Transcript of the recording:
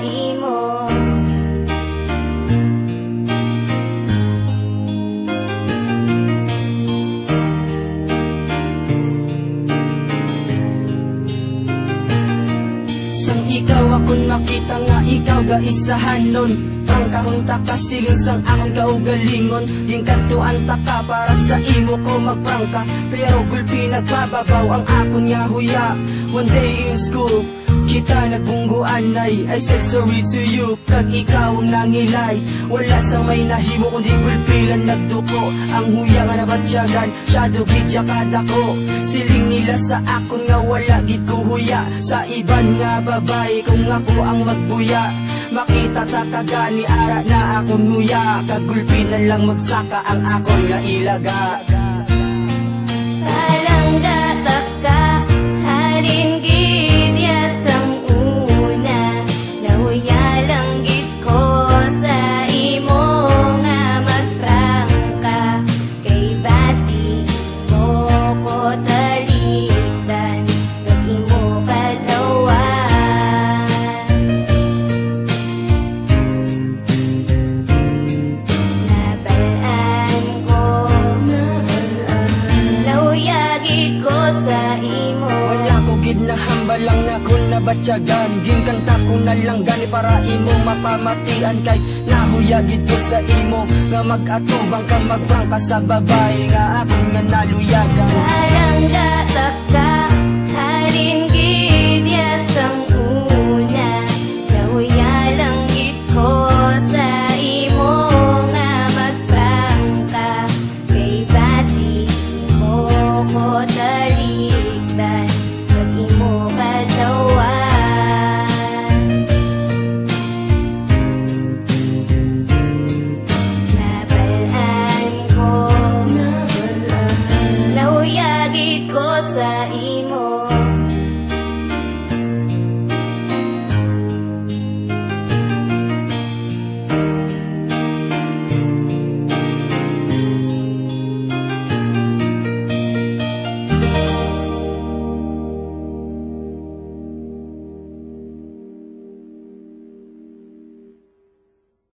imo. Sang ikaw akong makita nga ikaw gaisahan nun, prangkahon ta kasiling sang akong kaugalingon. Yung katuan ta ka para sa imo ko magprangka, pero gulpi nagbababaw ang akon nga huya. One day in school kita nagbungguan ay I said sorry to you, kag ikaw ang nangilay. Wala sa may nahimo kundi gulpilan nagduko. Ang huya nga nabatsyagan, shadow gidya kadako. Siling nila sa akon nga wala gid ko huya. Sa iban nga babae kung ako ang magbuya. Makita ta kagani ara na akon huya, kag gulpinan lang magsaka ang akon nga ilaga. Parang datak ka, halin gid ya sang una. Nahuya lang gid ko sa imo nga magprangka. Kay basi mo ko talitan, kag imo kadlawan. Nabalaan ko, nahuya gid ko sa imo. Wala ko gid na hambalang na kung nabatsyagan. Ginkanta ko na lang gani para imo mapamatian. Kay nahuya gid ko sa imo nga mag-atubang ka magprangka sa babae nga akong nga naluyagan. Parang datak ka,